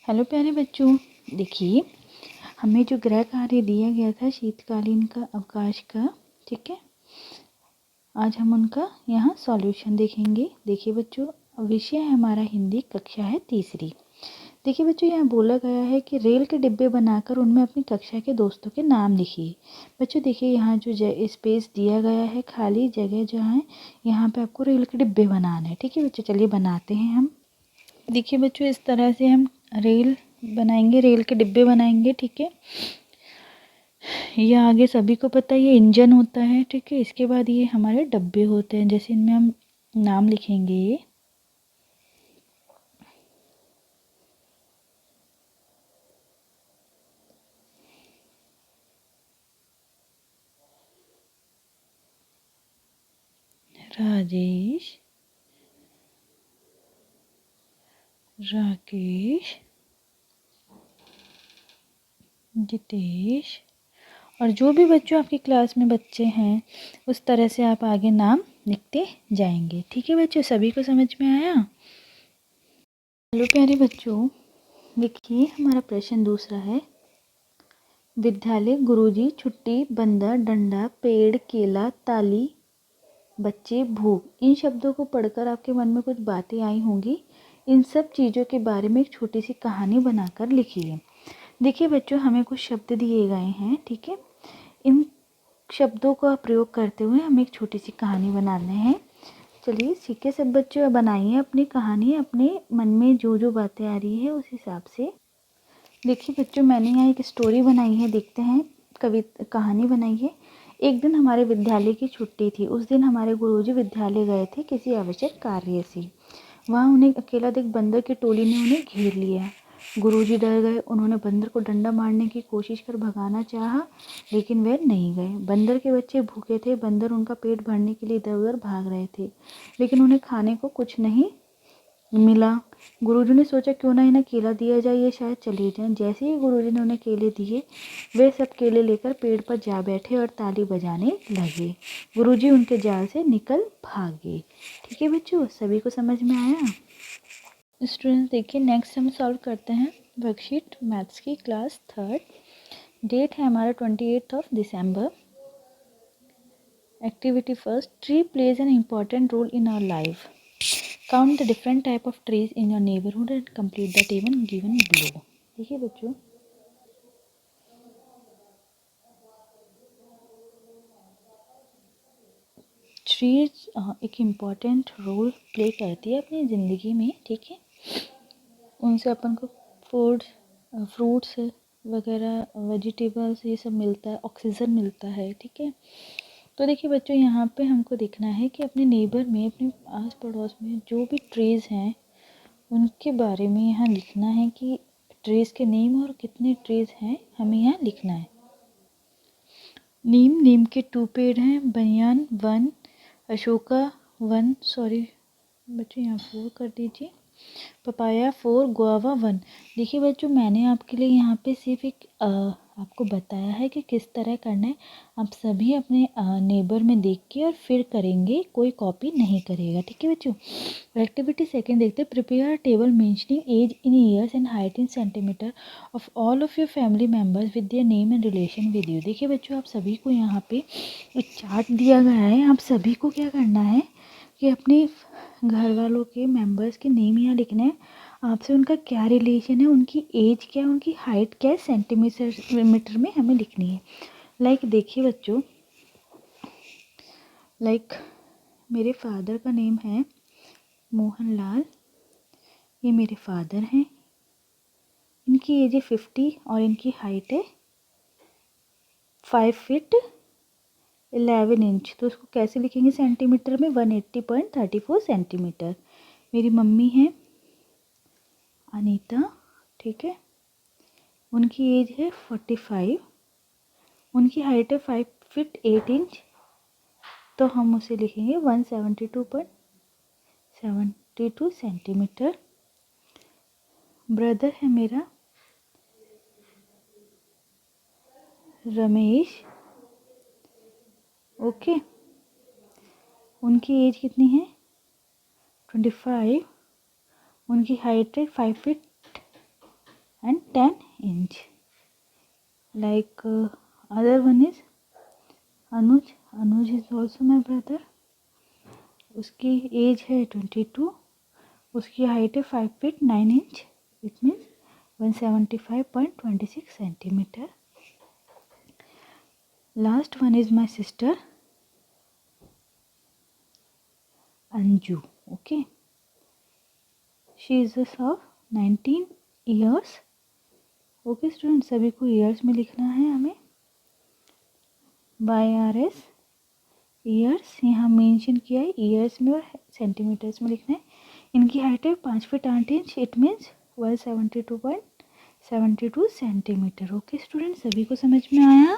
Hello प्यारे बच्चों, देखिए हमें जो गृह कार्य दिया गया था शीतकालीन का अवकाश का, ठीक है। आज हम उनका यहाँ सॉल्यूशन देखेंगे। देखिए बच्चों, विषय है हमारा हिंदी, कक्षा है तीसरी। देखिए बच्चों, यहाँ बोला गया है कि रेल के डिब्बे बनाकर उनमें अपनी कक्षा के दोस्तों के नाम लिखिए। बच्चों देखिए, यहाँ जो स्पेस दिया गया है, खाली जगह जहाँ है, यहाँ पे आपको रेल के डिब्बे बनाना है। ठीक है बच्चों, चलिए बनाते हैं हम। देखिए बच्चों, इस तरह से हम रेल बनाएंगे, रेल के डिब्बे बनाएंगे। ठीक है, ये आगे सभी को पता है, ये इंजन होता है। ठीक है, इसके बाद ये हमारे डब्बे होते हैं, जैसे इनमें हम नाम लिखेंगे। ये राजेश, राकेश, जितेश, और जो भी बच्चों आपकी क्लास में बच्चे हैं उस तरह से आप आगे नाम लिखते जाएंगे। ठीक है बच्चों, सभी को समझ में आया? हेलो प्यारे बच्चों, देखिए हमारा प्रश्न दूसरा है। विद्यालय, गुरुजी, छुट्टी, बंदर, डंडा, पेड़, केला, ताली, बच्चे, भूख। इन शब्दों को पढ़कर आपके मन में कुछ बातें आई होंगी। इन सब चीज़ों के बारे में एक छोटी सी कहानी बनाकर लिखिए। देखिए बच्चों, हमें कुछ शब्द दिए गए हैं। ठीक है, इन शब्दों का प्रयोग करते हुए हमें एक छोटी सी कहानी बनाना है। चलिए ठीक है, सब बच्चों बनाइए अपनी कहानी, अपने मन में जो जो बातें आ रही है उस हिसाब से। देखिए बच्चों, मैंने यहाँ एक स्टोरी बनाई है, देखते हैं। कहानी बनाई है। एक दिन हमारे विद्यालय की छुट्टी थी। उस दिन हमारे गुरुजी विद्यालय गए थे किसी आवश्यक कार्य से। वहाँ उन्हें अकेला देख बंदर की टोली ने उन्हें घेर लिया। गुरुजी डर गए। उन्होंने बंदर को डंडा मारने की कोशिश कर भगाना चाहा, लेकिन वे नहीं गए। बंदर के बच्चे भूखे थे। बंदर उनका पेट भरने के लिए इधर उधर भाग रहे थे, लेकिन उन्हें खाने को कुछ नहीं मिला। गुरुजी ने सोचा क्यों ना इन्हें केला दिया जाए, ये शायद चले जाएं। जैसे ही गुरुजी ने उन्हें केले दिए, वे सब केले लेकर पेड़ पर जा बैठे और ताली बजाने लगे। गुरुजी उनके जाल से निकल भागे। ठीक है बच्चों, सभी को समझ में आया? स्टूडेंट्स देखिए, नेक्स्ट हम सॉल्व करते हैं वर्कशीट मैथ्स की, क्लास थर्ड। डेट है हमारा 28 दिसंबर। Activity first, tree plays an important role in our life. Count the different type of trees in your neighborhood and complete the table given below. देखिए बच्चों, trees एक important role play करती है अपनी ज़िंदगी में। ठीक है, उनसे अपन को फ्रूट्स वगैरह, वेजिटेबल्स, ये सब मिलता है, ऑक्सीजन मिलता है। ठीक है, तो देखिए बच्चों, यहाँ पे हमको देखना है कि अपने नेबर में, अपने आस पड़ोस में जो भी ट्रीज़ हैं उनके बारे में यहाँ लिखना है कि ट्रीज़ के नेम और कितने ट्रीज़ हैं हमें यहाँ लिखना है। नीम के 2 पेड़ हैं, बनियान 1, अशोका 1, सॉरी बच्चों यहाँ 4 कर दीजिए, पपाया 4, गुआवा 1। देखिए बच्चों, मैंने आपके लिए यहाँ पे सिर्फ एक आपको बताया है कि किस तरह करना है। आप सभी अपने नेबर में देख के और फिर करेंगे, कोई कॉपी नहीं करेगा। ठीक है बच्चों। एक्टिविटी सेकंड देखते हैं। Prepare table mentioning age in years and height in centimetre of all of your family members with their name and relation with you. देखिए बच्चों, आप सभी को यहाँ पे एक चार्ट दिया गया है। आप सभी को क्या करना है कि अपने घर वालों के मेंबर्स के नेम यहाँ लिखने हैं। आपसे उनका क्या रिलेशन है, उनकी एज क्या है, उनकी हाइट क्या है, सेंटीमीटर में हमें लिखनी है। लाइक देखिए बच्चों, लाइक मेरे फादर का नेम है मोहनलाल, ये मेरे फादर हैं, इनकी एज है 50 और इनकी हाइट है 5 फीट 11 इंच। तो उसको कैसे लिखेंगे सेंटीमीटर में? 180.34 सेंटीमीटर। मेरी मम्मी है अनीता, ठीक है, उनकी एज है 45, उनकी हाइट है 5 फीट 8 इंच। तो हम उसे लिखेंगे 172.72 सेंटीमीटर। ब्रदर है मेरा रमेश, ओके, उनकी एज कितनी है 25, उनकी हाइट है 5 feet and 10 inch. Like other one is Anuj. Anuj is also my brother. उसकी एज है 22. उसकी हाइट है 5 feet 9 inch. It means 175.26 centimeter. Last one is my sister Anju. Okay. She is of 19 years. Okay student, सभी को years में लिखना है हमें. बाय आर एस ईयर्स यहाँ मेंशन किया है, ईयर्स में और सेंटीमीटर्स में लिखना है. इनकी हाइट है 5 feet 8 inch. It means 172.72 centimetre. Okay student, सभी को समझ में आया.